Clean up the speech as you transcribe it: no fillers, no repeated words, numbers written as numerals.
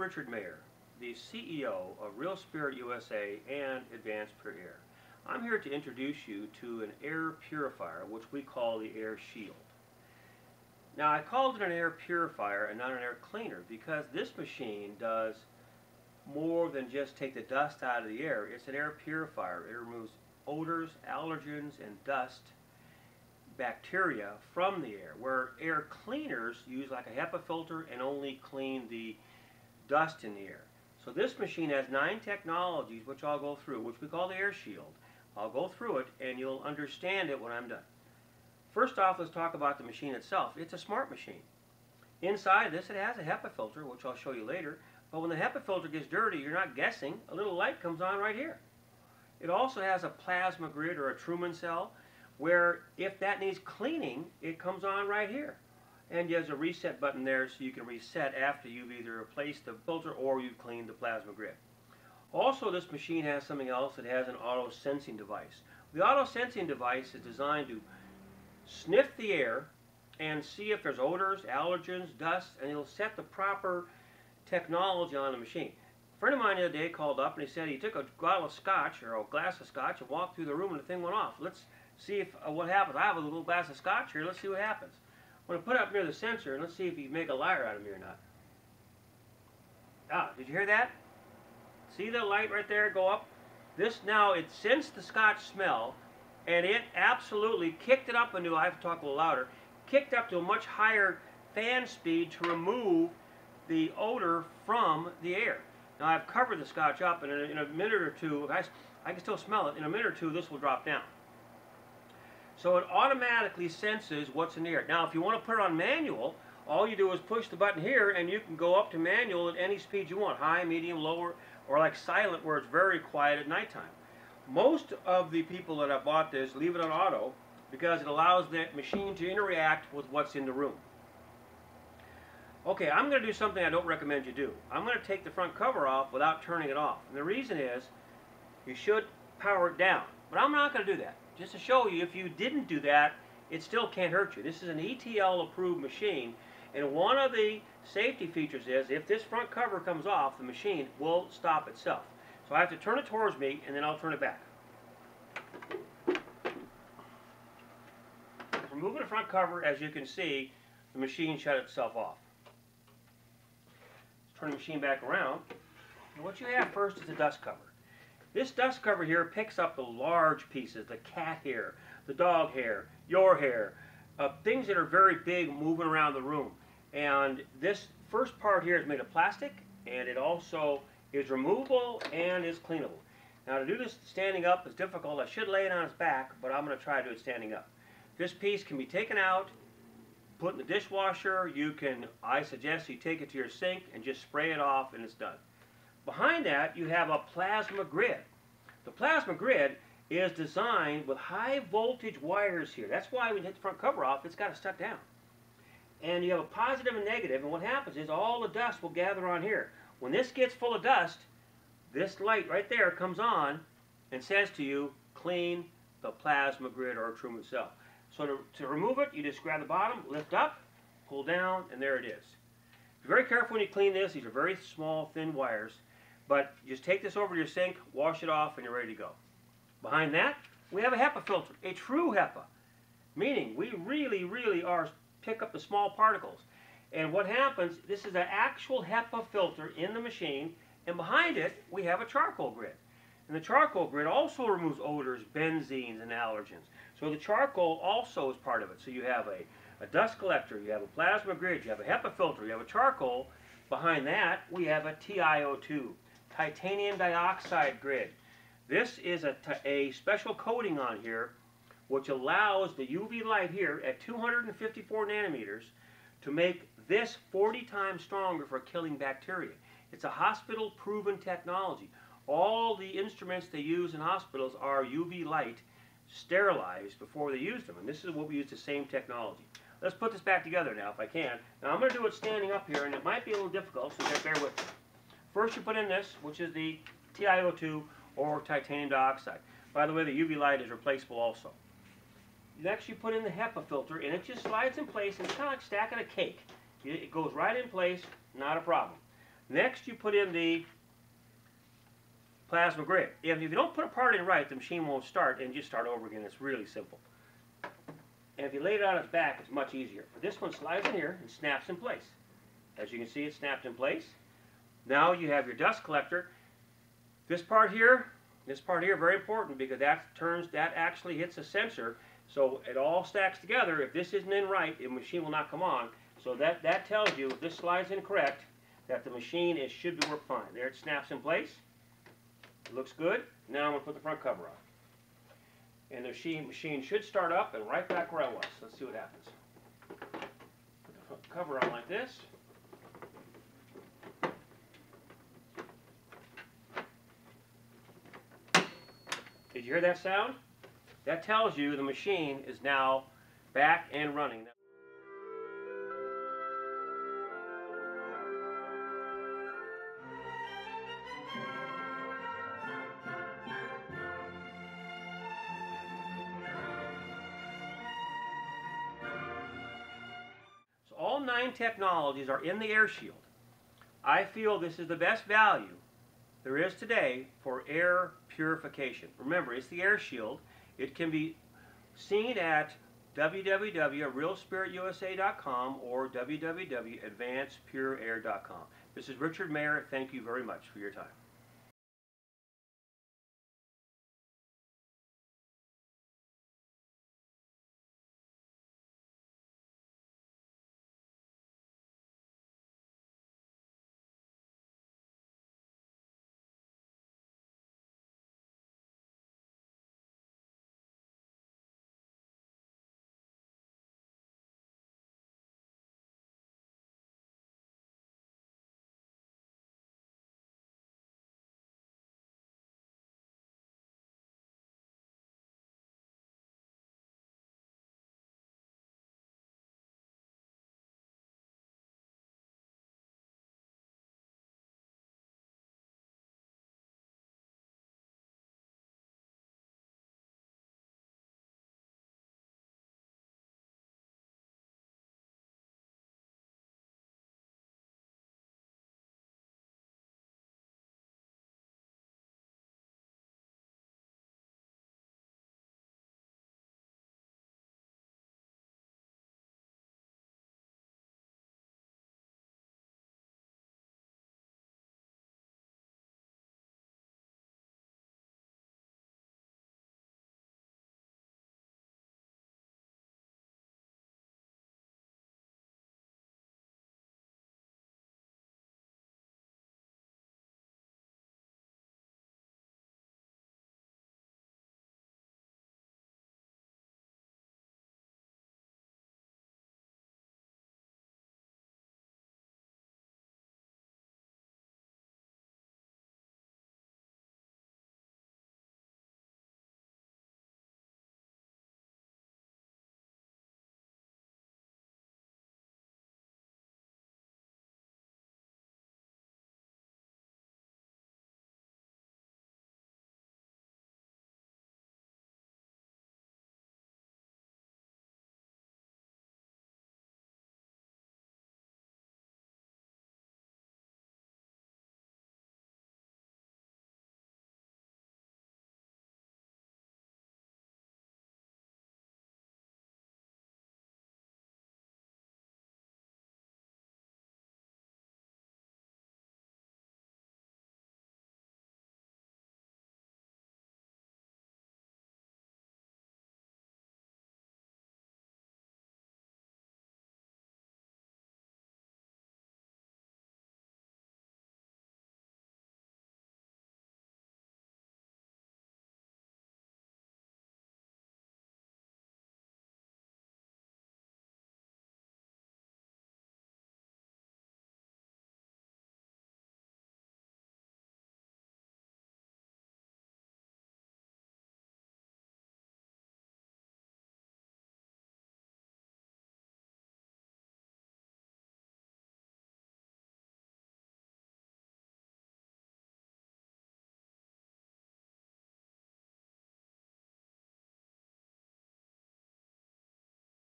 Richard Mayer, the CEO of Real Spirit USA and Advanced PureAir. I'm here to introduce you to an air purifier, which we call the Air Shield. Now, I called it an air purifier and not an air cleaner because this machine does more than just take the dust out of the air. It's an air purifier. It removes odors, allergens, and dust, bacteria from the air, where air cleaners use like a HEPA filter and only clean the dust in the air. So this machine has 9 technologies, which I'll go through, which we call the Air Shield. I'll go through it and you'll understand it when I'm done. First off, let's talk about the machine itself. It's a smart machine. Inside of this, it has a HEPA filter, which I'll show you later. But when the HEPA filter gets dirty, you're not guessing. A little light comes on right here. It also has a plasma grid or a Truman cell, where if that needs cleaning, it comes on right here. And there's a reset button there so you can reset after you've either replaced the filter or you've cleaned the plasma grid. Also, this machine has something else. It has an auto sensing device. The auto sensing device is designed to sniff the air and see if there's odors, allergens, dust, and it'll set the proper technology on the machine. A friend of mine the other day called up and he said he took a bottle of scotch or a glass of scotch and walked through the room and the thing went off. Let's see if what happens. I have a little glass of scotch here. Let's see what happens. I'm going to put it up near the sensor and let's see if you make a liar out of me or not. Ah, did you hear that? See the light right there go up? This now, it sensed the scotch smell and it absolutely kicked it up into, I have to talk a little louder, kicked up to a much higher fan speed to remove the odor from the air. Now I've covered the scotch up and in a minute or two, I can still smell it, in a minute or two this will drop down. So it automatically senses what's in the air. Now if you want to put it on manual, all you do is push the button here and you can go up to manual at any speed you want, high, medium, lower, or like silent where it's very quiet at nighttime. Most of the people that have bought this leave it on auto because it allows that machine to interact with what's in the room. Okay, I'm going to do something I don't recommend you do. I'm going to take the front cover off without turning it off. And the reason is you should power it down. But I'm not going to do that. Just to show you, if you didn't do that, it still can't hurt you. This is an ETL approved machine. And one of the safety features is if this front cover comes off, the machine will stop itself. So I have to turn it towards me and then I'll turn it back. Removing the front cover, as you can see, the machine shut itself off. Turn the machine back around. And what you have first is the dust cover. This dust cover here picks up the large pieces, the cat hair, the dog hair, your hair, things that are very big moving around the room. And this first part here is made of plastic, and it also is removable and is cleanable. Now to do this standing up is difficult. I should lay it on its back, but I'm going to try to do it standing up. This piece can be taken out, put in the dishwasher. You can, I suggest you take it to your sink and just spray it off and it's done. Behind that you have a plasma grid. The plasma grid is designed with high voltage wires here. That's why when you take the front cover off, it's got to stuck down. And you have a positive and negative, and what happens is all the dust will gather on here. When this gets full of dust, this light right there comes on and says to you, clean the plasma grid or Truman cell. So to remove it, you just grab the bottom, lift up, pull down, and there it is. Be very careful when you clean this. These are very small, thin wires. But just take this over to your sink, wash it off, and you're ready to go. Behind that, we have a HEPA filter, a true HEPA, meaning we really pick up the small particles. And what happens, this is an actual HEPA filter in the machine, and behind it, we have a charcoal grid. And the charcoal grid also removes odors, benzenes, and allergens. So the charcoal also is part of it. So you have a dust collector, you have a plasma grid, you have a HEPA filter, you have a charcoal. Behind that, we have a TiO2, titanium dioxide grid. This is a special coating on here which allows the UV light here at 254 nanometers to make this 40 times stronger for killing bacteria. It's a hospital-proven technology. All the instruments they use in hospitals are UV light sterilized before they use them, and this is what we use, the same technology. Let's put this back together now if I can. Now I'm going to do it standing up here, and it might be a little difficult, so just bear with me. First you put in this, which is the TiO2 or titanium dioxide. By the way, the UV light is replaceable also. Next you put in the HEPA filter, and it just slides in place, and it's kind of like stacking a cake. It goes right in place, not a problem. Next, you put in the plasma gray. If you don't put a part in right, the machine won't start and just start over again. It's really simple. And if you lay it on its back, it's much easier. This one slides in here and snaps in place. As you can see, it snapped in place. Now you have your dust collector. This part here, very important because that actually hits a sensor. So it all stacks together. If this isn't in right, the machine will not come on. So that tells you, if this slides in correct, that the machine should be work fine. There it snaps in place. It looks good. Now I'm going to put the front cover on. And the machine should start up and right back where I was. Let's see what happens. Put the front cover on like this. Did you hear that sound? That tells you the machine is now back and running. So all 9 technologies are in the air shield. I feel this is the best value there is today for air purification. Remember, it's the air shield. It can be seen at www.realspiritusa.com or www.advancedpureair.com. This is Richard Mayer. Thank you very much for your time.